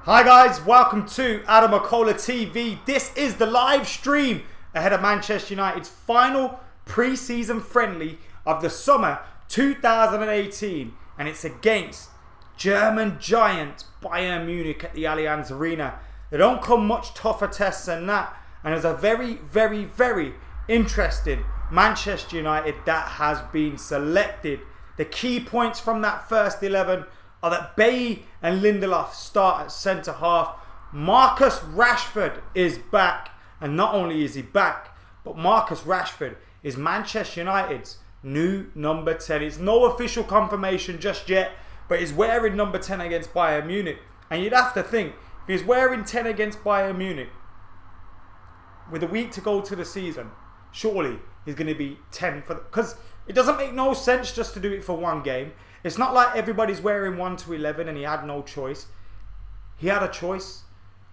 Hi guys, welcome to AdamMcKola TV. This is the live stream ahead of Manchester United's final pre-season friendly of the summer 2018, and it's against German giant Bayern Munich at the Allianz Arena. They don't come much tougher tests than that, and there's a very interesting Manchester United that has been selected. The key points from that first 11 are that Bailly and Lindelof start at centre half. Marcus Rashford is back, and not only is he back, but Marcus Rashford is Manchester United's new number 10. It's no official confirmation just yet, but he's wearing number 10 against Bayern Munich. And you'd have to think, if he's wearing 10 against Bayern Munich, with a week to go to the season, surely he's going to be 10 for because it doesn't make no sense just to do it for one game. It's not like everybody's wearing 1 to 11 and he had no choice. He had a choice,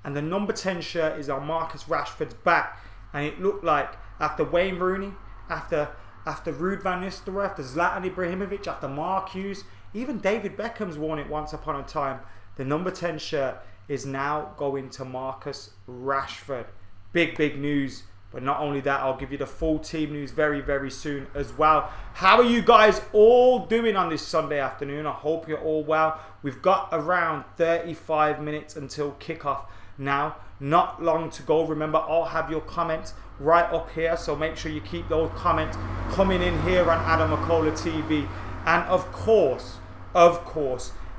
and the number 10 shirt is on Marcus Rashford's back, and it looked like after Wayne Rooney, after Ruud van Nistelrooy, after Zlatan Ibrahimovic, after Mark Hughes, even David Beckham's worn it once upon a time. The number 10 shirt is now going to Marcus Rashford. Big news. But not only that, I'll give you the full team news very soon as well. How are you guys all doing on this Sunday afternoon? I hope you're all well. We've got around 35 minutes until kickoff now. Not long to go. Remember, I'll have your comments right up here, so make sure you keep those comments coming in here on AdamMcKola TV. And of course,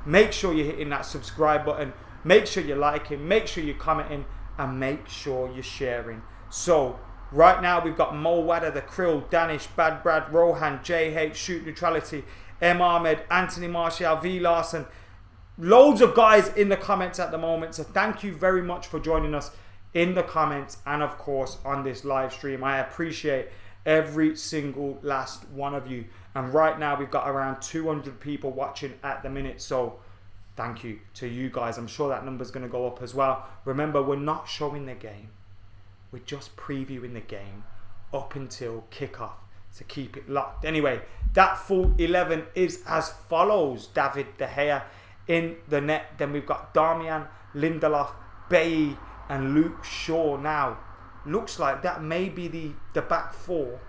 make sure you're hitting that subscribe button. Make sure you're liking, make sure you're commenting, and make sure you're sharing. So, right now we've got Mo Wada, The Krill, Danish, Bad Brad, Rohan, JH, Shoot Neutrality, M. Ahmed, Anthony Martial, V. Larson. Loads of guys in the comments at the moment. So thank you very much for joining us in the comments and of course on this live stream. I appreciate every single last one of you. And right now we've got around 200 people watching at the minute. So thank you to you guys. I'm sure that number's going to go up as well. Remember, we're not showing the game. We're just previewing the game up until kickoff, so keep it locked. Anyway, that full 11 is as follows. David De Gea in the net. Then we've got Darmian, Lindelof, Bailly and Luke Shaw. Now, looks like that may be the back four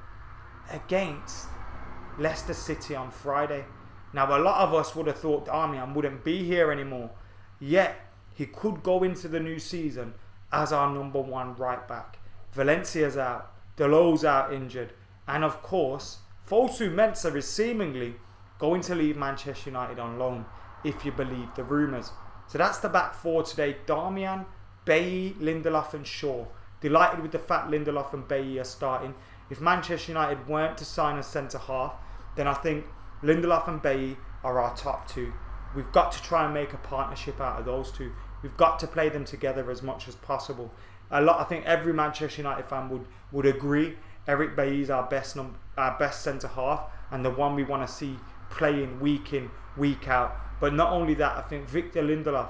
against Leicester City on Friday. Now, a lot of us would have thought Darmian wouldn't be here anymore. Yet, he could go into the new season as our number one right back. Valencia's out, Deleu's out injured, and of course, Fosu Mensah is seemingly going to leave Manchester United on loan, if you believe the rumours. So that's the back four today. Darmian, Bailly, Lindelof and Shaw. Delighted with the fact Lindelof and Bailly are starting. If Manchester United weren't to sign a centre half, then I think Lindelof and Bailly are our top two. We've got to try and make a partnership out of those two. We've got to play them together as much as possible. I think every Manchester United fan would agree Eric Bailly is our best centre half and the one we want to see playing week in, week out. But not only that, I think Victor Lindelof,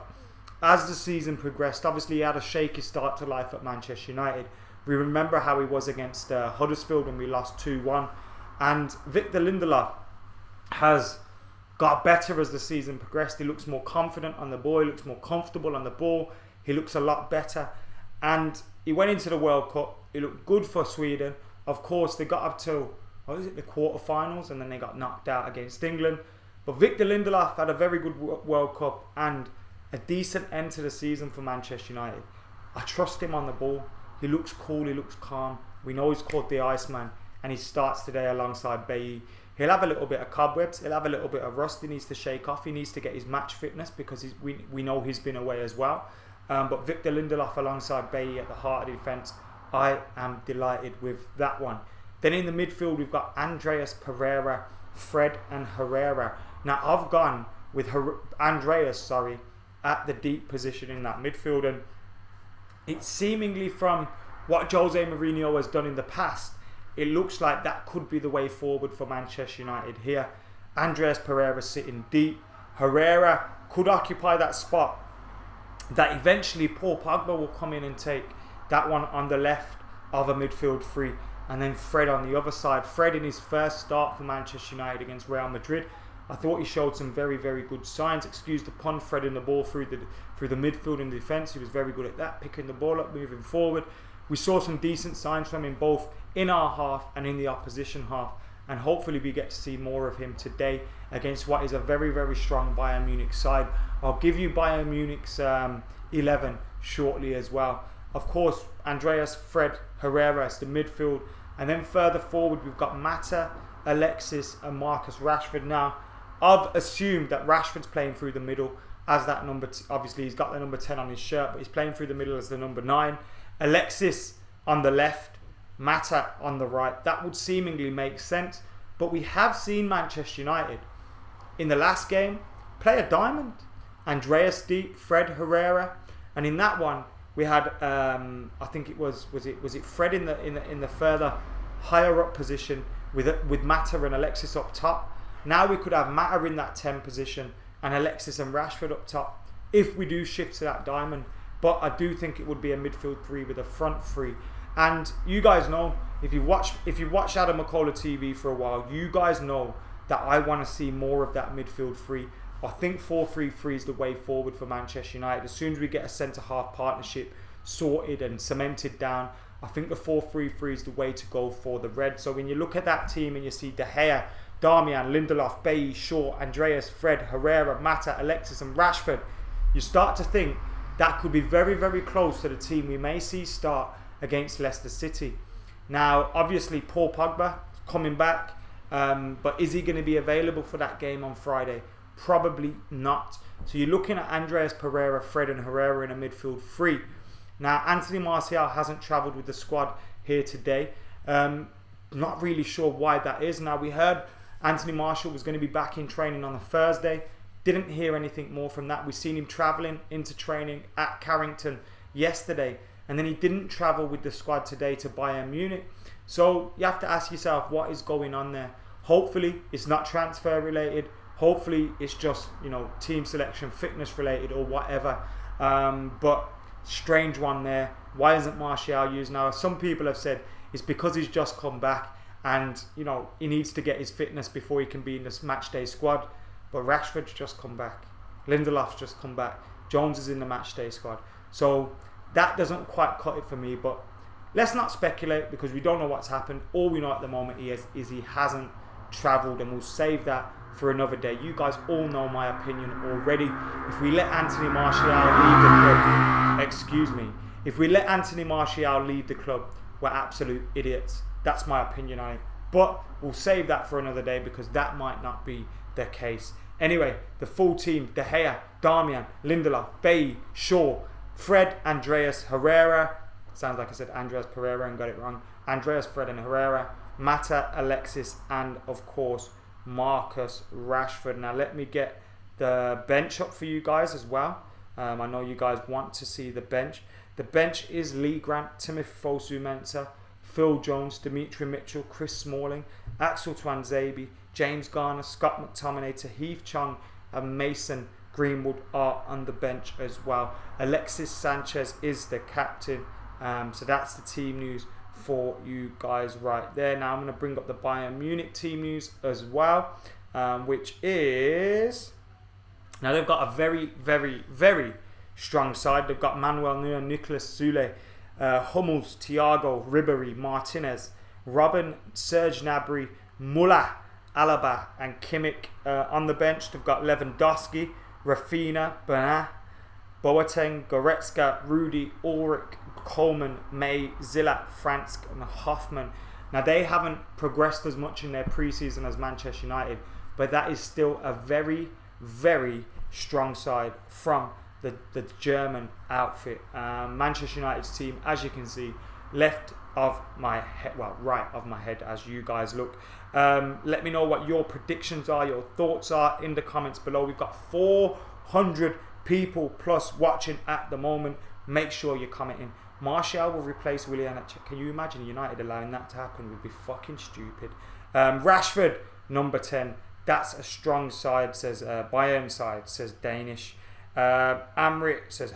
as the season progressed, obviously he had a shaky start to life at Manchester United. We remember how he was against Huddersfield when we lost 2-1. And Victor Lindelof has got better as the season progressed. He looks more confident on the ball. He looks more comfortable on the ball. He looks a lot better. And he went into the World Cup. He looked good for Sweden. Of course, they got up to, the quarterfinals, and then they got knocked out against England. But Victor Lindelof had a very good World Cup and a decent end to the season for Manchester United. I trust him on the ball. He looks cool. He looks calm. We know he's called the Iceman, and he starts today alongside Bailly. He'll have a little bit of cobwebs. He'll have a little bit of rust he needs to shake off. He needs to get his match fitness because we know he's been away as well. But Victor Lindelof alongside Bailly at the heart of the defence, I am delighted with that one. Then in the midfield, we've got Andreas Pereira, Fred and Herrera. Now, I've gone with Andreas at the deep position in that midfield. And it's seemingly from what Jose Mourinho has done in the past, it looks like that could be the way forward for Manchester United here. Andreas Pereira sitting deep. Herrera could occupy that spot that eventually Paul Pogba will come in and take that one on the left of a midfield three. And then Fred on the other side. Fred in his first start for Manchester United against Real Madrid I thought he showed some very, very good signs. Excuse the pun, threading the ball through the midfield and defence. He was very good at that, picking the ball up, moving forward. We saw some decent signs from him both in our half and in the opposition half. And hopefully we get to see more of him today against what is a very, very strong Bayern Munich side. I'll give you Bayern Munich's 11 shortly as well. Of course, Andreas, Fred, Herrera is the midfield. And then further forward, we've got Mata, Alexis and Marcus Rashford. Now, I've assumed that Rashford's playing through the middle as that number. Obviously, he's got the number 10 on his shirt, but he's playing through the middle as the number 9. Alexis on the left, Mata on the right. That would seemingly make sense. But we have seen Manchester United in the last game play a diamond. Andreas deep, Fred, Herrera, and in that one we had I think it was it Fred in the further higher up position with Mata and Alexis up top. Now we could have Mata in that 10 position and Alexis and Rashford up top if we do shift to that diamond. But I do think it would be a midfield 3 with a front 3. And you guys know, if you watch AdamMcKola TV for a while, you guys know that I want to see more of that midfield 3. I think 4-3-3 is the way forward for Manchester United. As soon as we get a centre-half partnership sorted and cemented down, I think the 4-3-3 is the way to go for the Reds. So when you look at that team and you see De Gea, Darmian, Lindelof, Bailly, Shaw, Andreas, Fred, Herrera, Mata, Alexis and Rashford, you start to think that could be very, very close to the team we may see start against Leicester City. Now, obviously, Paul Pogba coming back, but is he going to be available for that game on Friday? Probably not. So you're looking at Andreas Pereira, Fred and Herrera in a midfield 3. Now, Anthony Martial hasn't travelled with the squad here today. Not really sure why that is. Now, we heard Anthony Martial was going to be back in training on a Thursday. Didn't hear anything more from that. We've seen him travelling into training at Carrington yesterday. And then he didn't travel with the squad today to Bayern Munich. So you have to ask yourself what is going on there. Hopefully it's not transfer related. Hopefully it's just, team selection, fitness related or whatever. But strange one there. Why isn't Martial used now? Some people have said it's because he's just come back and, he needs to get his fitness before he can be in this match day squad. But Rashford's just come back. Lindelof's just come back. Jones is in the match day squad. So that doesn't quite cut it for me, but let's not speculate because we don't know what's happened. All we know at the moment is he hasn't travelled, and we'll save that for another day. You guys all know my opinion already. If we let Anthony Martial leave the club, we're absolute idiots. That's my opinion on it. But we'll save that for another day because that might not be the case. Anyway, the full team: De Gea, Darmian, Lindelof, Bailly, Shaw, Fred, Andreas, Herrera. Sounds like I said Andreas Pereira and got it wrong. Andreas, Fred and Herrera. Mata, Alexis and of course Marcus Rashford. Now let me get the bench up for you guys as well. I know you guys want to see the bench. The bench is Lee Grant, Timothy Fosu-Mensah, Phil Jones, Dimitri Mitchell, Chris Smalling, Axel Tuanzebe, James Garner, Scott McTominay, Tahith Chong and Mason Greenwood are on the bench as well. Alexis Sanchez is the captain. So that's the team news for you guys right there. Now I'm going to bring up the Bayern Munich team news as well, which is... Now they've got a very, very, very strong side. They've got Manuel Neuer, Nicolas Sule, Hummels, Thiago, Ribéry, Martinez, Robin, Serge Gnabry, Muller, Alaba and Kimmich. On the bench they've got Lewandowski, Rafinha, Bernat, Boateng, Goretzka, Rudy, Ulrich, Coleman, May, Zilla, Fransk and Hoffman. Now they haven't progressed as much in their pre-season as Manchester United, but that is still a very, very strong side from the German outfit. Manchester United's team, as you can see, left of my head, well, right of my head as you guys look. Let me know what your predictions are, your thoughts are in the comments below. We've got 400 people plus watching at the moment. Make sure you're commenting. Martial will replace Willian. Can you imagine United allowing that to happen? It would be fucking stupid. Rashford, number 10. That's a strong side, says Bayern side, says Danish. Amrit says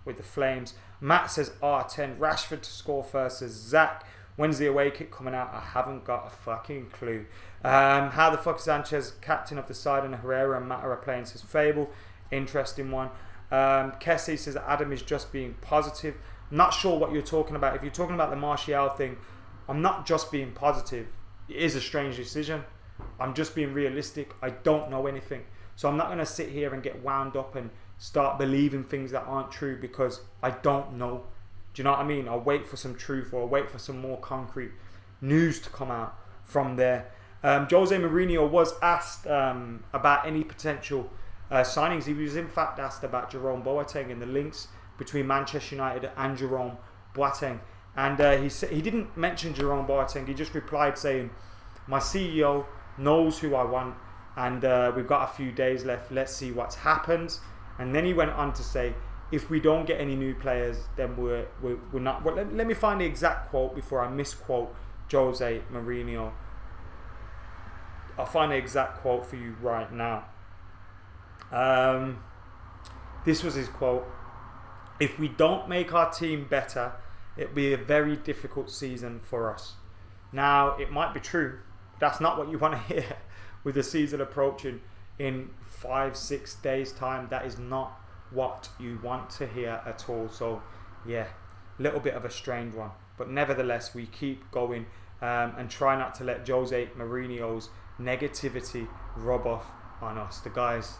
with the Flames. Matt says R10. Rashford to score first, says Zach. When's the away kit coming out? I haven't got a fucking clue. How the fuck is Sanchez captain of the side and Herrera and Mata are playing? Says Fable. Interesting one. Kessie says Adam is just being positive. Not sure what you're talking about. If you're talking about the Martial thing, I'm not just being positive. It is a strange decision. I'm just being realistic. I don't know anything. So I'm not going to sit here and get wound up and start believing things that aren't true because I don't know. Do you know what I mean? I'll wait for some truth, or I'll wait for some more concrete news to come out from there. Jose Mourinho was asked about any potential signings. He was in fact asked about Jerome Boateng and the links between Manchester United and Jerome Boateng. And he didn't mention Jerome Boateng. He just replied saying, my CEO knows who I want, and we've got a few days left. Let's see what happens. And then he went on to say, if we don't get any new players, then we're not. Well, let me find the exact quote before I misquote Jose Mourinho. I'll find the exact quote for you right now. This was his quote. If we don't make our team better, it'll be a very difficult season for us. Now, it might be true. That's not what you want to hear with the season approaching in 5-6 days time. That is not what you want to hear at all. So yeah, a little bit of a strange one, but nevertheless we keep going and try not to let Jose Mourinho's negativity rub off on us. The guy's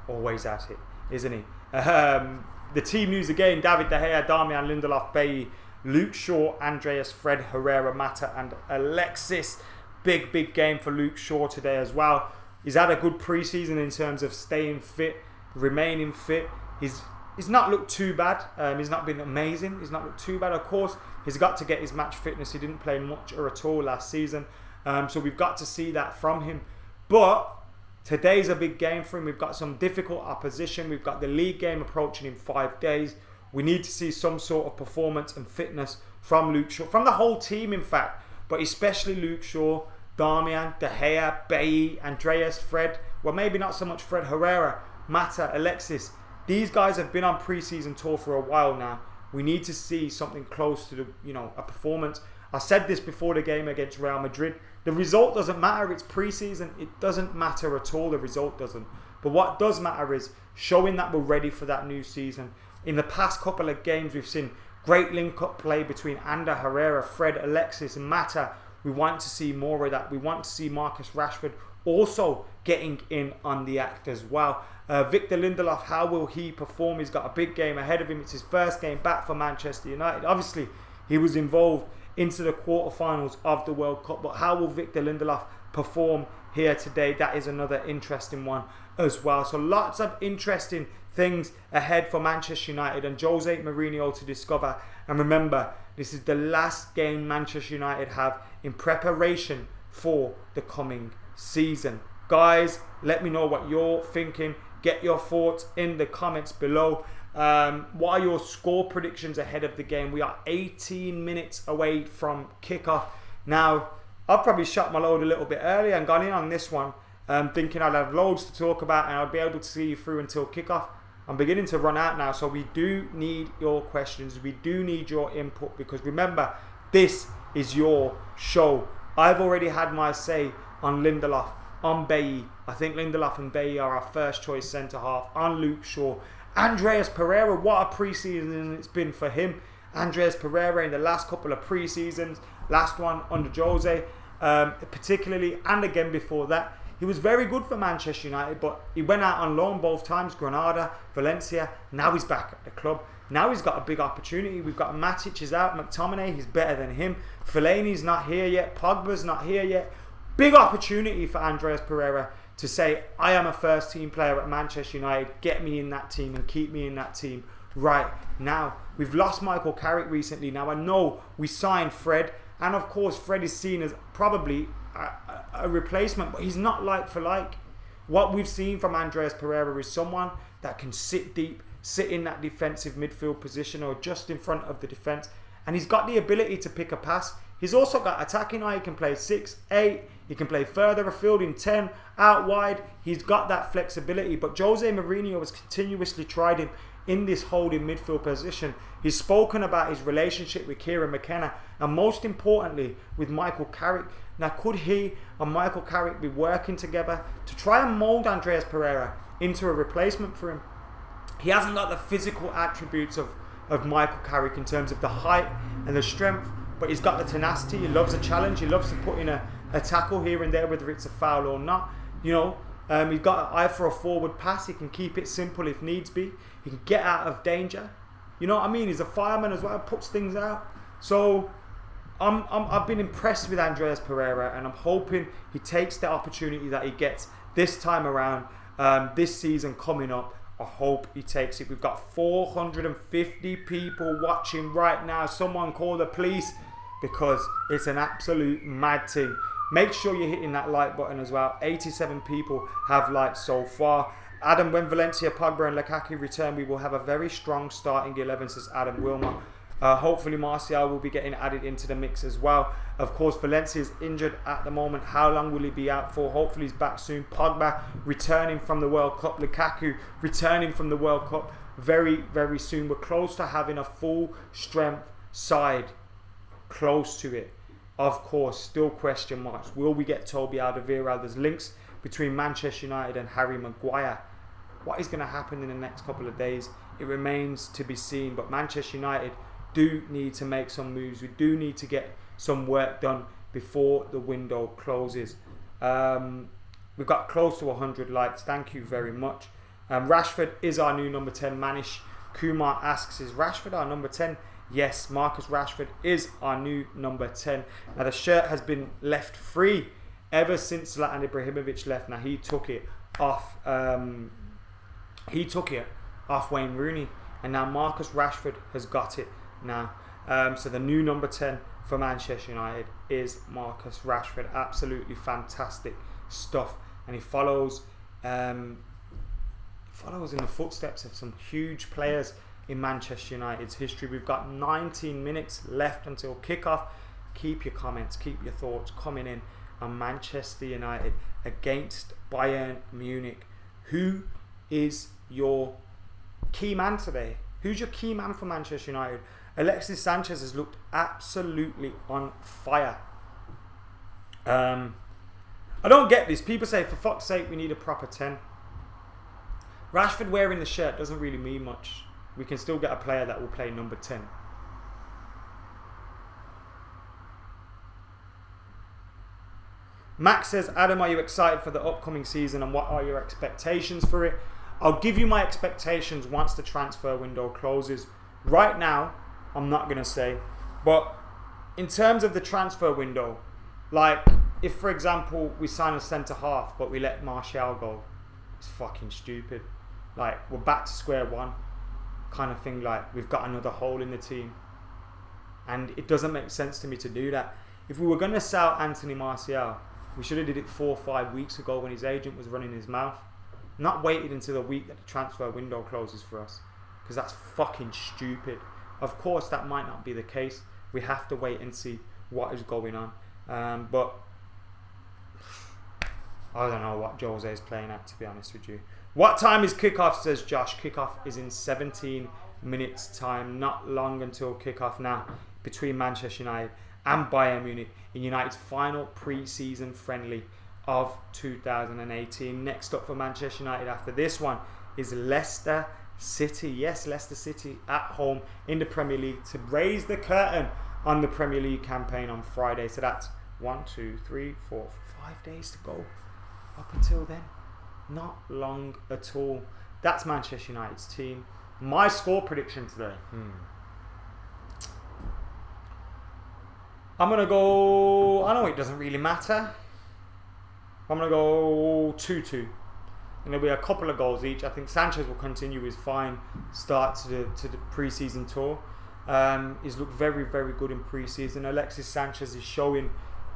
always at it, isn't he? The team news again: David De Gea, Darmian, Lindelof, Bailly, Luke Shaw, Andreas, Fred, Herrera, Mata and Alexis. Big game for Luke Shaw today as well. He's had a good pre-season in terms of staying fit, remaining fit. He's not looked too bad. He's not been amazing. He's not looked too bad. Of course, he's got to get his match fitness. He didn't play much or at all last season. So we've got to see that from him. But today's a big game for him. We've got some difficult opposition. We've got the league game approaching in 5 days. We need to see some sort of performance and fitness from Luke Shaw. From the whole team, in fact. But especially Luke Shaw, Darmian, De Gea, Bailly, Andreas, Fred. Well, maybe not so much Fred, Herrera, Mata, Alexis. These guys have been on pre-season tour for a while now. We need to see something close to a performance. I said this before the game against Real Madrid. The result doesn't matter. It's pre-season. It doesn't matter at all. The result doesn't. But what does matter is showing that we're ready for that new season. In the past couple of games, we've seen great link-up play between Ander, Herrera, Fred, Alexis and Mata. We want to see more of that. We want to see Marcus Rashford also getting in on the act as well. Victor Lindelof, how will he perform? He's got a big game ahead of him. It's his first game back for Manchester United. Obviously, he was involved into the quarterfinals of the World Cup. But how will Victor Lindelof perform here today? That is another interesting one as well. So lots of interesting things ahead for Manchester United and Jose Mourinho to discover. And remember, this is the last game Manchester United have in preparation for the coming season. Guys, let me know what you're thinking. Get your thoughts in the comments below. What are your score predictions ahead of the game? We are 18 minutes away from kickoff. Now, I've probably shot my load a little bit earlier and gone in on this one, thinking I'd have loads to talk about and I'd be able to see you through until kickoff. I'm beginning to run out now, so we do need your questions. We do need your input because remember, this is your show. I've already had my say on Lindelof, on Bailly. I think Lindelof and Bailly are our first choice centre half. On Luke Shaw. Andreas Pereira, what a pre-season it's been for him. Andreas Pereira in the last couple of pre-seasons. Last one under Jose, particularly, and again before that. He was very good for Manchester United, but he went out on loan both times. Granada, Valencia. Now he's back at the club. Now he's got a big opportunity. We've got Matic is out. McTominay, he's better than him. Fellaini's not here yet. Pogba's not here yet. Big opportunity for Andreas Pereira to say, I am a first team player at Manchester United. Get me in that team and keep me in that team right now. We've lost Michael Carrick recently. Now I know we signed Fred. And of course Fred is seen as probably a replacement. But he's not like for like. What we've seen from Andreas Pereira is someone that can sit deep, sit in that defensive midfield position or just in front of the defence. And he's got the ability to pick a pass. He's also got attacking eye. He can play 6, 8. He can play further afield in 10, out wide. He's got that flexibility. But Jose Mourinho has continuously tried him in this holding midfield position. He's spoken about his relationship with Kieran McKenna and most importantly with Michael Carrick. Now, could he and Michael Carrick be working together to try and mould Andreas Pereira into a replacement for him? He hasn't got the physical attributes of Michael Carrick in terms of the height and the strength, but he's got the tenacity. He loves a challenge. He loves to put in a tackle here and there, whether it's a foul or not. You know, he's got an eye for a forward pass. He can keep it simple if needs be. He can get out of danger. You know what I mean? He's a fireman as well. Puts things out. So I've been impressed with Andreas Pereira, and I'm hoping he takes the opportunity that he gets this time around, this season coming up. I hope he takes it. We've got 450 people watching right now. Someone call the police, because it's an absolute mad thing. Make sure you're hitting that like button as well. 87 people have liked so far. Adam, when Valencia, Pogba and Lukaku return, we will have a very strong starting 11, says Adam Wilmer. Hopefully Martial will be getting added into the mix as well. Of course, Valencia is injured at the moment. How long will he be out for? Hopefully he's back soon. Pogba returning from the World Cup. Lukaku returning from the World Cup very, very soon. We're close to having a full strength side. Close to it. Of course, still question marks. Will we get Toby Alderweireld? There's links between Manchester United and Harry Maguire. What is going to happen in the next couple of days? It remains to be seen. But Manchester United do need to make some moves. We do need to get some work done before the window closes. We've got close to 100 likes. Thank you very much. Rashford is our new number 10. Manish Kumar asks, is Rashford our number 10? Yes, Marcus Rashford is our new number 10. Now, the shirt has been left free ever since Zlatan Ibrahimovic left. Now, he took it off Wayne Rooney, and now Marcus Rashford has got it now. So the new number 10 for Manchester United is Marcus Rashford. Absolutely fantastic stuff, and he follows in the footsteps of some huge players in Manchester United's history. We've got 19 minutes left until kickoff. Keep your comments, keep your thoughts coming in on Manchester United against Bayern Munich. Who is your key man today? Who's your key man for Manchester United? Alexis Sanchez has looked absolutely on fire. I don't get this. People say, for fuck's sake, we need a proper 10. Rashford wearing the shirt doesn't really mean much. We can still get a player that will play number 10. Max says, Adam, are you excited for the upcoming season and what are your expectations for it? I'll give you my expectations once the transfer window closes. Right now, I'm not going to say. But in terms of the transfer window, like if, for example, we sign a centre-half but we let Martial go, it's fucking stupid. Like, we're back to square one kind of thing. Like, we've got another hole in the team. And it doesn't make sense to me to do that. If we were going to sell Anthony Martial, we should have did it 4 or 5 weeks ago when his agent was running his mouth. Not waited until the week that the transfer window closes for us, because that's fucking stupid. Of course, that might not be the case. We have to wait and see what is going on. But I don't know what Jose is playing at, to be honest with you. What time is kickoff, says Josh. Kickoff is in 17 minutes time. Not long until kickoff now between Manchester United and Bayern Munich in United's final pre-season friendly of 2018. Next up for Manchester United after this one is Leicester City. Yes, Leicester City at home in the Premier League to raise the curtain on the Premier League campaign on Friday. So that's 5 days to go up until then. Not long at all. That's Manchester United's team. My score prediction today. I'm going to go... I know it doesn't really matter. I'm going to go 2-2. And there'll be a couple of goals each. I think Sanchez will continue his fine start to the pre-season tour. He's looked very, very good in pre-season. Alexis Sanchez is showing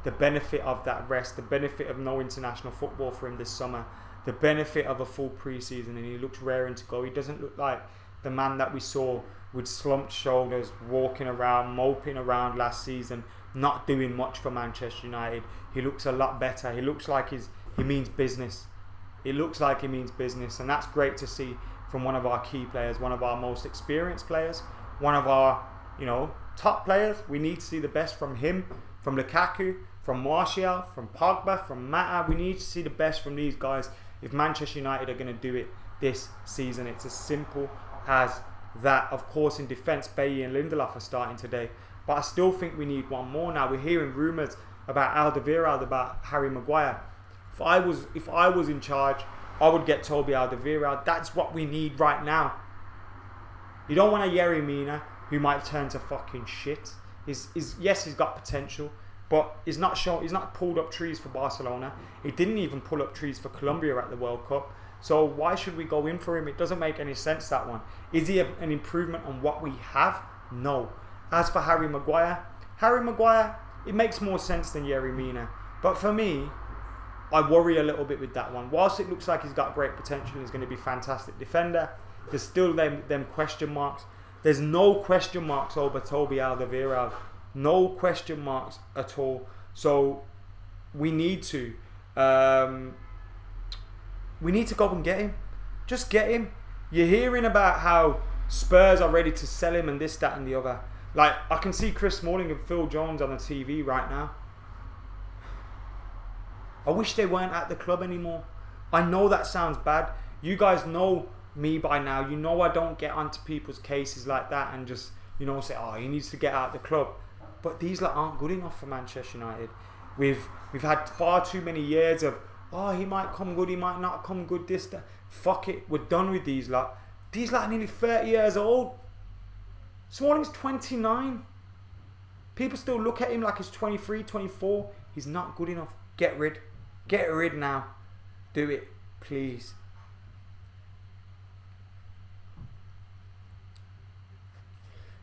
the benefit of that rest, the benefit of no international football for him this summer, the benefit of a full pre-season, and he looks raring to go. He doesn't look like the man that we saw with slumped shoulders, walking around, moping around last season, not doing much for Manchester United. He looks a lot better. He looks like he means business. It looks like he means business, and that's great to see from one of our key players, one of our most experienced players, one of our, top players. We need to see the best from him, from Lukaku, from Martial, from Pogba, from Mata. We need to see the best from these guys if Manchester United are going to do it this season. It's as simple as that. Of course, in defence, Bailly and Lindelof are starting today, but I still think we need one more. Now we're hearing rumours about Alderweireld, about Harry Maguire. If I was in charge, I would get Toby Alderweireld. That's what we need right now. You don't want a Yerry Mina who might turn to fucking shit. Yes, he's got potential, but he's not pulled up trees for Barcelona. He didn't even pull up trees for Colombia at the World Cup. So why should we go in for him? It doesn't make any sense, that one. Is he an improvement on what we have? No. As for Harry Maguire, it makes more sense than Yerry Mina. But for me, I worry a little bit with that one. Whilst it looks like he's got great potential, he's going to be a fantastic defender, there's still them question marks. There's no question marks over Toby Alderweireld. No question marks at all. So we need to go and get him. Just get him. You're hearing about how Spurs are ready to sell him and this, that and the other. Like, I can see Chris Smalling and Phil Jones on the TV right now. I wish they weren't at the club anymore. I know that sounds bad. You guys know me by now. You know I don't get onto people's cases like that and just, say, oh, he needs to get out of the club. But these aren't good enough for Manchester United. We've had far too many years of, oh, he might come good, he might not come good, this, that. Fuck it, we're done with these lot. These lot are nearly 30 years old. Smalling's 29. People still look at him like he's 23, 24. He's not good enough. Get rid. Get rid now. Do it, please.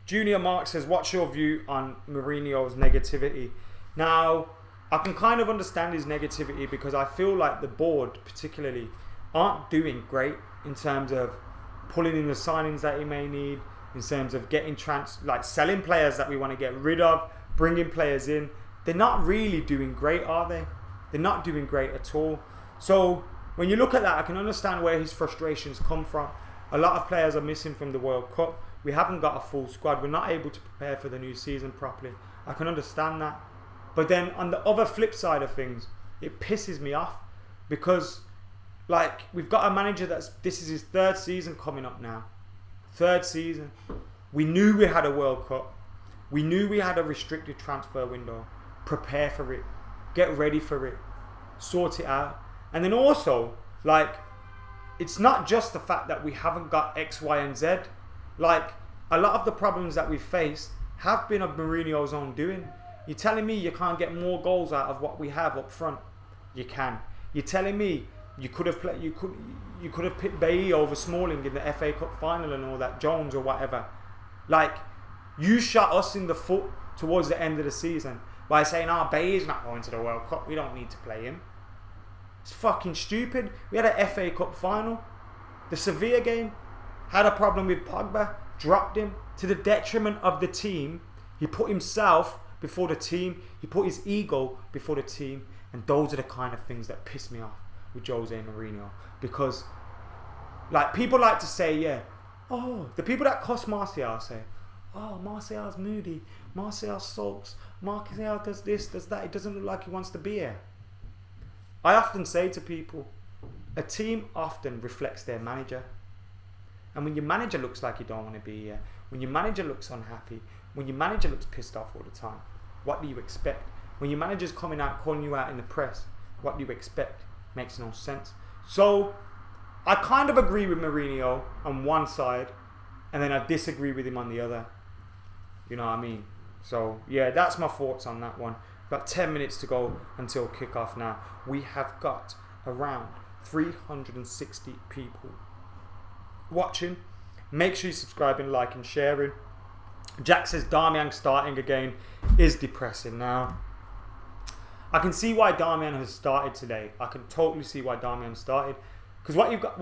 Junior Mark says, what's your view on Mourinho's negativity? Now, I can kind of understand his negativity because I feel like the board particularly aren't doing great in terms of pulling in the signings that he may need, in terms of getting selling players that we want to get rid of, bringing players in. They're not really doing great, are they? They're not doing great at all. So when you look at that, I can understand where his frustrations come from. A lot of players are missing from the World Cup. We haven't got a full squad. We're not able to prepare for the new season properly. I can understand that. But then on the other flip side of things, it pisses me off because we've got a manager this is his third season coming up now. Third season. We knew we had a World Cup. We knew we had a restricted transfer window. Prepare for it. Get ready for it. Sort it out. And then also, it's not just the fact that we haven't got X, Y, and Z. A lot of the problems that we've faced have been of Mourinho's own doing. You're telling me you can't get more goals out of what we have up front? You can. You're telling me you could have picked Bailly over Smalling in the FA Cup final and all that, Jones or whatever. You shot us in the foot towards the end of the season by saying, Bailly's not going to the World Cup, we don't need to play him. It's fucking stupid. We had an FA Cup final. The Sevilla game had a problem with Pogba, dropped him to the detriment of the team. He put himself before the team. He put his ego before the team. And those are the kind of things that piss me off with Jose Mourinho. Because, people like to say, the people that cuss Martial say, Martial's moody, Martial sulks, Martial does this, does that. It doesn't look like he wants to be here. I often say to people, a team often reflects their manager. And when your manager looks like you don't want to be here, when your manager looks unhappy, when your manager looks pissed off all the time, what do you expect? When your manager's coming out, calling you out in the press, what do you expect? Makes no sense. So, I kind of agree with Mourinho on one side, and then I disagree with him on the other. You know what I mean? So, yeah, that's my thoughts on that one. Got 10 minutes to go until kickoff now. We have got around 360 people watching. Make sure you're subscribing, liking, sharing. Jack says Darmian starting again is depressing now. I can see why Darmian has started today. I can totally see why Darmian started. Because what you've got...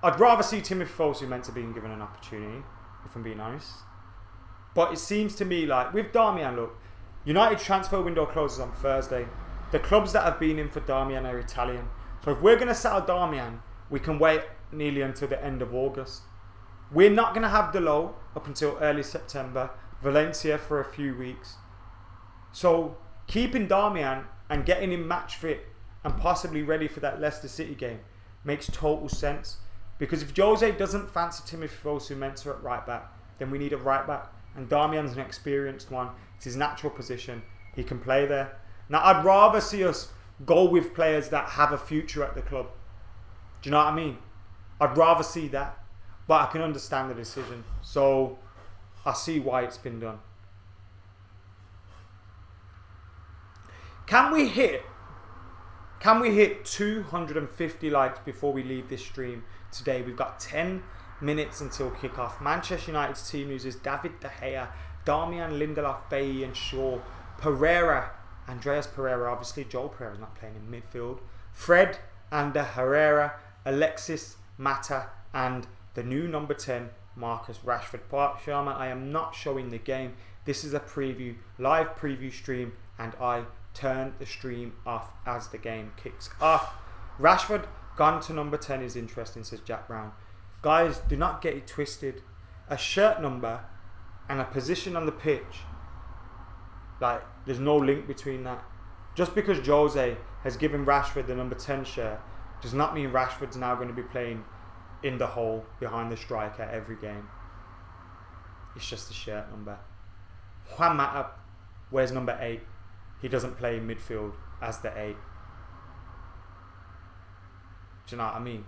I'd rather see Timothy Fosu meant to be given an opportunity, if I'm being honest. But it seems to me with Darmian, look, United transfer window closes on Thursday. The clubs that have been in for Darmian are Italian. So if we're going to sell Darmian, we can wait nearly until the end of August. We're not going to have Delo up until early September. Valencia for a few weeks. So keeping Darmian and getting him match fit and possibly ready for that Leicester City game makes total sense. Because if Jose doesn't fancy Timothy Fosu-Mensah at right back, then we need a right back. And Darmian's an experienced one. It's his natural position. He can play there. Now, I'd rather see us go with players that have a future at the club. Do you know what I mean? I'd rather see that. But I can understand the decision. So, I see why it's been done. Can we hit 250 likes before we leave this stream today? We've got 10 minutes until kickoff. Manchester United's team uses David De Gea, Darmian, Lindelof, Bailly and Shaw, Pereira, Andreas Pereira, obviously Joel Pereira's not playing in midfield, Fred and Herrera, Alexis, Mata and the new number 10, Marcus Rashford. Sharma, I am not showing the game. This is a preview, live preview stream, and I turn the stream off as the game kicks off. Rashford gone to number 10 is interesting, says Jack Brown. Guys, do not get it twisted. A shirt number and a position on the pitch, like, there's no link between that. Just because Jose has given Rashford the number 10 shirt does not mean Rashford's now going to be playing in the hole behind the striker every game. It's just a shirt number. Juan Mata wears number 8. He doesn't play in midfield as the 8. Do you know what I mean?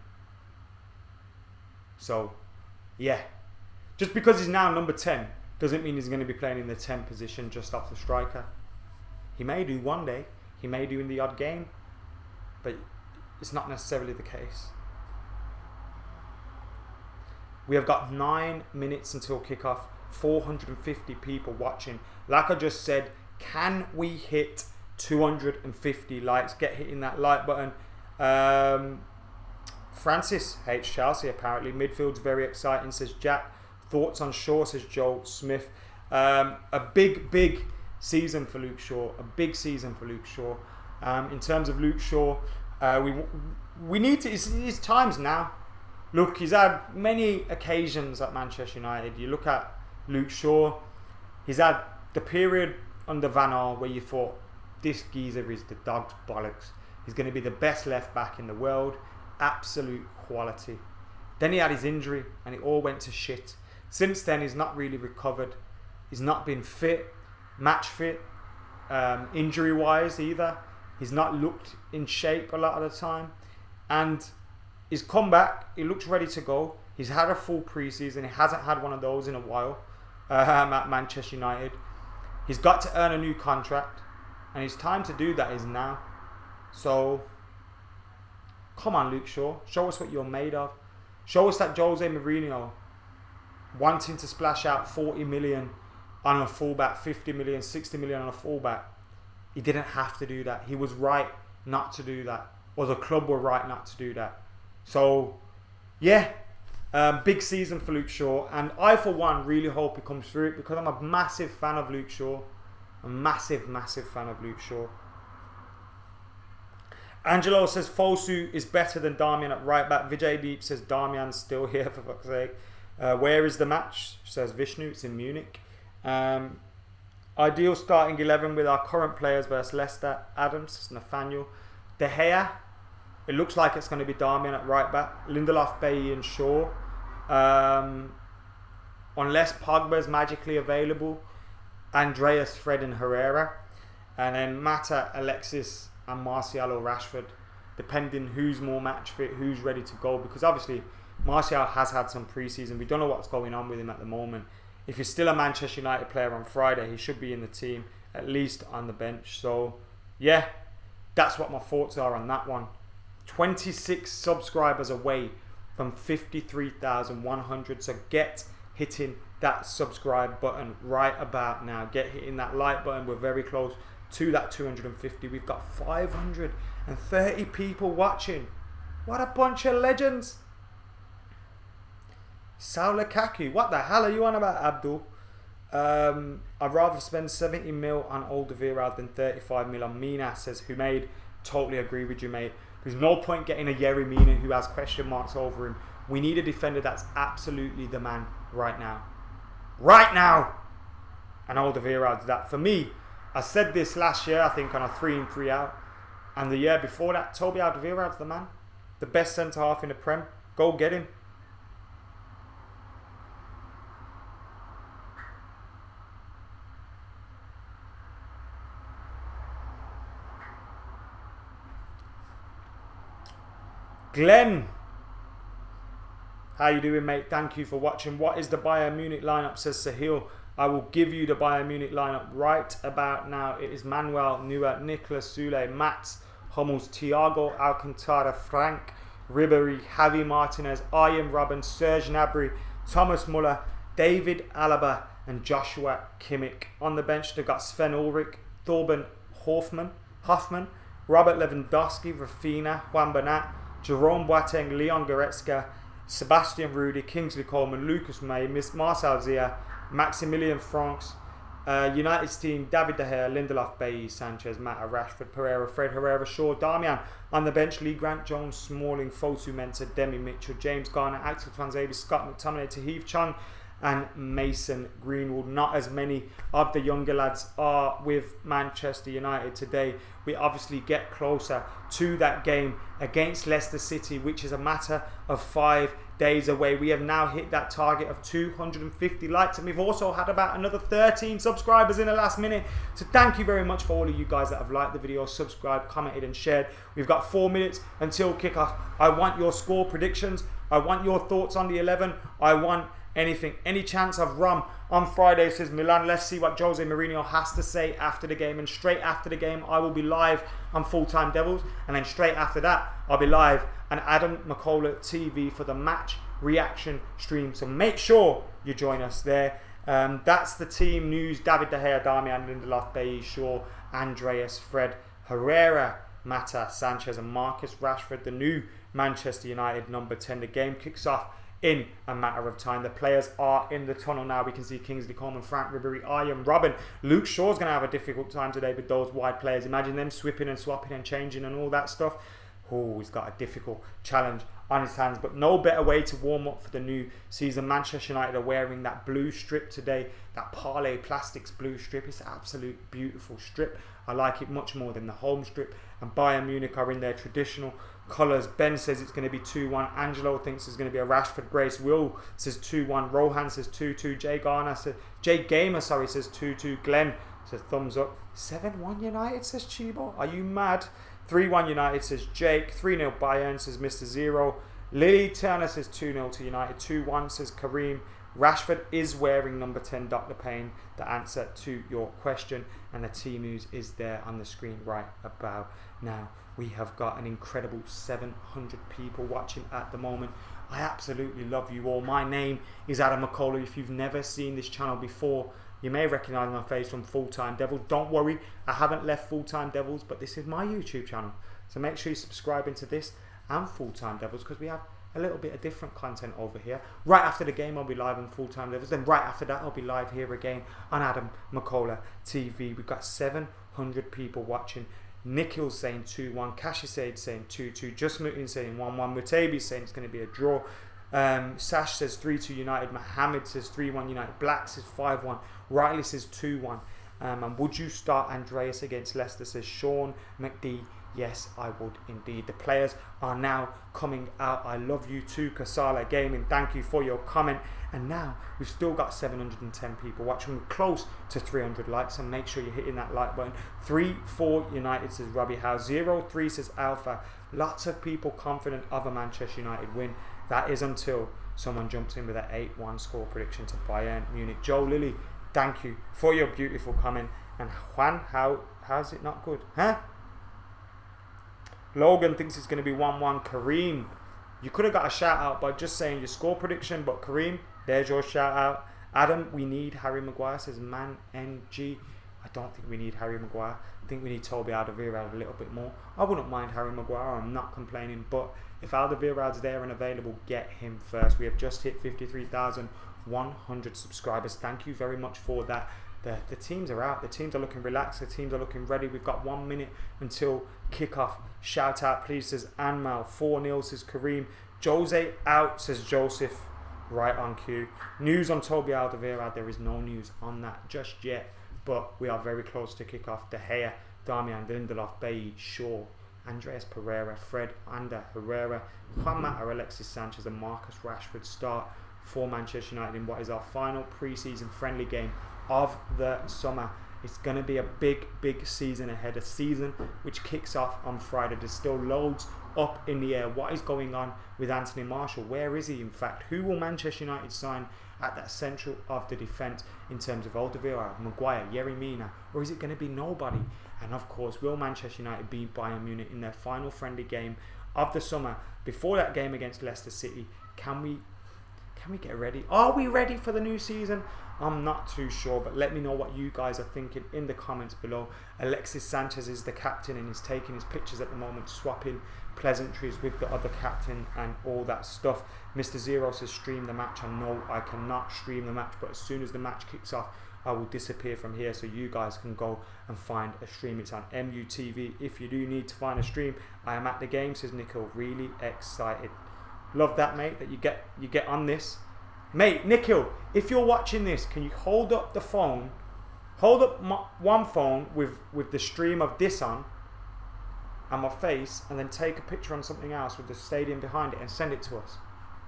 So, yeah. Just because he's now number 10 doesn't mean he's going to be playing in the 10 position just off the striker. He may do one day. He may do in the odd game. But it's not necessarily the case. We have got 9 minutes until kickoff. 450 people watching. Like I just said, can we hit 250 likes? Get hitting that like button. Francis hates Chelsea apparently. Midfield's very exciting, says Jack. Thoughts on Shaw, says Joel Smith. A big season for Luke Shaw. A big season for Luke Shaw. In terms of Luke Shaw, we need to. It's times now. Look, he's had many occasions at Manchester United. You look at Luke Shaw. He's had the period under Van Gaal where you thought this geezer is the dog's bollocks. He's going to be the best left back in the world. Absolute quality. Then he had his injury and it all went to shit. Since then, he's not really recovered. He's not been fit, match fit, injury-wise either. He's not looked in shape a lot of the time. And he's come back. He looks ready to go. He's had a full pre-season. He hasn't had one of those in a while at Manchester United. He's got to earn a new contract. And his time to do that is now. So, come on, Luke Shaw. Show us what you're made of. Show us that Jose Mourinho wanting to splash out 40 million on a fullback, 50 million, 60 million on a fullback. He didn't have to do that. He was right not to do that. Or the club were right not to do that. So, yeah. Big season for Luke Shaw. And I, for one, really hope he comes through it because I'm a massive fan of Luke Shaw. A massive, massive fan of Luke Shaw. Angelo says Fosu is better than Darmian at right back. Vijay Deep says Darmian's still here, for fuck's sake. Where is the match? Says Vishnu. It's in Munich. Ideal starting 11 with our current players versus Leicester. Adams, Nathaniel. De Gea. It looks like it's going to be Darmian at right back. Lindelof, Bailly and Shaw. Unless Pogba is magically available. Andreas, Fred and Herrera. And then Mata, Alexis and Martial or Rashford. Depending who's more match fit, who's ready to go. Because obviously Martial has had some pre-season. We don't know what's going on with him at the moment. If he's still a Manchester United player on Friday, he should be in the team, at least on the bench. So, yeah, that's what my thoughts are on that one. 26 subscribers away from 53,100. So get hitting that subscribe button right about now. Get hitting that like button. We're very close to that 250. We've got 530 people watching. What a bunch of legends. Saul Lukaku, what the hell are you on about, Abdul? I'd rather spend 70 mil on Alderweireld than 35 mil on Mina, says Humaid. Totally agree with you, mate. There's no point getting a Yerry Mina who has question marks over him We need a defender that's absolutely the man right now. Right now! And Alderweireld's that. For me, I said this last year, I think, on a 3 in 3 out. And the year before that, Toby Alderweireld's the man. The best centre-half in the Prem. Go get him. Glenn, how you doing, mate? Thank you for watching. What is the Bayern Munich lineup, says Sahil. I will give you the Bayern Munich lineup right about now. It is Manuel Neuer, Nicolas Soule, Mats Hummels, Thiago Alcantara, Frank Ribéry, Javi Martinez, Arjen Robben, Serge Gnabry, Thomas Muller, David Alaba and Joshua Kimmich. On the bench they've got Sven Ulrich, Thorben Hoffmann, Robert Lewandowski, Rafinha, Juan Bernat, Jerome Boateng, Leon Goretzka, Sebastian Rudy, Kingsley Coleman, Lucas May, Marcel Zia, Maximilian Franks. United's team, David De Gea, Lindelof, Bailly, Sanchez, Mata, Rashford, Pereira, Fred Herrera, Shaw, Darmian. On the bench, Lee Grant, Jones, Smalling, Fosu Mensah, Demi Mitchell, James Garner, Axel Tuanzebe, Scott McTominay, Tahith Chong and Mason Greenwood. Not as many of the younger lads are with Manchester United today. We obviously get closer to that game against Leicester City, which is a matter of 5 days away. We have now hit that target of 250 likes, and we've also had about another 13 subscribers in the last minute. So thank you very much for all of you guys that have liked the video, subscribed, commented and shared. We've got 4 minutes until kickoff. I want your score predictions. I want your thoughts on the 11. I want anything. Any chance of Rom on Friday, says Milan. Let's see what Jose Mourinho has to say after the game. And straight after the game, I will be live on Full Time Devils. And then straight after that, I'll be live on AdamMcKola TV for the match reaction stream. So make sure you join us there. That's the team news. David De Gea, Darmian, Lindelof, Bailly, Shaw, Andreas, Fred, Herrera, Mata, Sanchez and Marcus Rashford, the new Manchester United number 10. The game kicks off in a matter of time. The players are in the tunnel now. We can see Kingsley Coleman, Frank Ribéry, Arjen Robben. Luke Shaw's going to have a difficult time today with those wide players. Imagine them swapping and swapping and changing and all that stuff. Oh, he's got a difficult challenge on his hands, but no better way to warm up for the new season. Manchester United are wearing that blue strip today, that Parlay Plastics blue strip. It's an absolute beautiful strip. I like it much more than the home strip. And Bayern Munich are in their traditional colours. Ben says it's going to be 2-1. Angelo thinks it's going to be a Rashford brace. Will says 2-1. Rohan says 2-2. Jay Gamer says 2-2. Glenn says thumbs up. 7-1 United, says Chibo. Are you mad? 3-1 United, says Jake. 3-0 Bayern, says Mr. Zero. Lily Turner says 2-0 to United. 2-1, says Kareem. Rashford is wearing number 10, Dr. Payne, the answer to your question. And the team news is there on the screen right about now. We have got an incredible 700 people watching at the moment. I absolutely love you all. My name is AdamMcKola. If you've never seen this channel before, you may recognise my face from Full Time Devils. Don't worry, I haven't left Full Time Devils, but this is my YouTube channel. So make sure you subscribe into this and Full Time Devils, because we have a little bit of different content over here. Right after the game, I'll be live on Full Time Devils. Then right after that, I'll be live here again on AdamMcKola TV. We've got 700 people watching. Nikhil's saying 2-1. Kashisaid saying 2-2. Just Mutin saying 1-1. Mutabi saying it's going to be a draw. Sash says 3-2 United. Mohammed says 3-1 United. Black says 5-1. Riley says 2-1. And would you start Andreas against Leicester, says Sean McD. Yes, I would indeed. The players are now coming out. I love you too, Kasala Gaming. Thank you for your comment. And now we've still got 710 people watching. We're close to 300 likes, and make sure you're hitting that like button. 3-4 United, says Robbie Howe. 0-3 says Alpha. Lots of people confident of a Manchester United win. That is until someone jumps in with an 8-1 score prediction to Bayern Munich. Joe Lilly, thank you for your beautiful comment. And Juan, how's it not good? Huh? Logan thinks it's going to be 1-1. Kareem, you could have got a shout out by just saying your score prediction, but Kareem, there's your shout out. Adam, we need Harry Maguire, says Man NG. I don't think we need Harry Maguire. I think we need Toby Alderweireld a little bit more. I wouldn't mind Harry Maguire, I'm not complaining, but if Alderweireld's there and available, get him first. We have just hit 53,100 subscribers. Thank you very much for that. The teams are out. The teams are looking relaxed. The teams are looking ready. We've got 1 minute until kickoff. Shout out, please, says Anmal. 4-0, says Kareem. Jose out, says Joseph. Right on cue. News on Toby Alderweireld. There is no news on that just yet. But we are very close to kick off. De Gea, Damian Lindelof, Bailly, Shaw, Andreas Pereira, Fred, Ander, Herrera, Juan Mata, Alexis Sanchez and Marcus Rashford start for Manchester United in what is our final pre-season friendly game of the summer. It's going to be a big season ahead. A season which kicks off on Friday. There's still loads up in the air. What is going on with Anthony Martial? Where is he in fact? Who will Manchester United sign at that central of the defence in terms of Alderweireld, Maguire, Yerry Mina? Or is it going to be nobody? And of course, will Manchester United beat Bayern Munich in their final friendly game of the summer? Before that game against Leicester City, can we get ready? Are we ready for the new season? I'm not too sure, but let me know what you guys are thinking in the comments below. Alexis Sanchez is the captain and he's taking his pictures at the moment, swapping pleasantries with the other captain and all that stuff. Mr. Zero says stream the match. I know I cannot stream the match, but as soon as the match kicks off, I will disappear from here so you guys can go and find a stream. It's on MUTV. If you do need to find a stream, I am at the game, says Nico. Really excited. Love that, mate, that you get on this. Mate, Nikhil, if you're watching this, can you hold up the phone, hold up one phone with the stream of this on and my face, and then take a picture on something else with the stadium behind it and send it to us?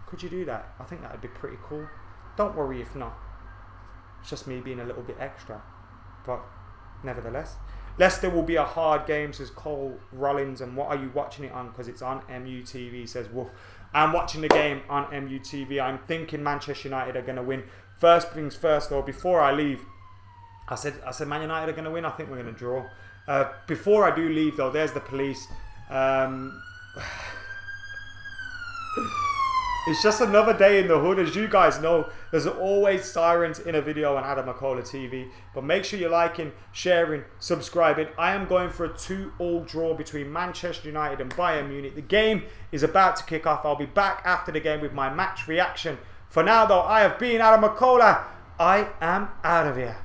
Could you do that? I think that would be pretty cool. Don't worry if not. It's just me being a little bit extra. But nevertheless, Leicester will be a hard game, says Cole Rollins. And what are you watching it on? Because it's on MUTV, says Wolf. I'm watching the game on MUTV. I'm thinking Manchester United are going to win. First things first, though, before I leave, I said Man United are going to win. I think we're going to draw. Before I do leave, though, there's the police. It's just another day in the hood. As you guys know, there's always sirens in a video on AdamMcKola TV. But make sure you're liking, sharing, subscribing. I am going for a 2-2 draw between Manchester United and Bayern Munich. The game is about to kick off. I'll be back after the game with my match reaction. For now, though, I have been AdamMcKola. I am out of here.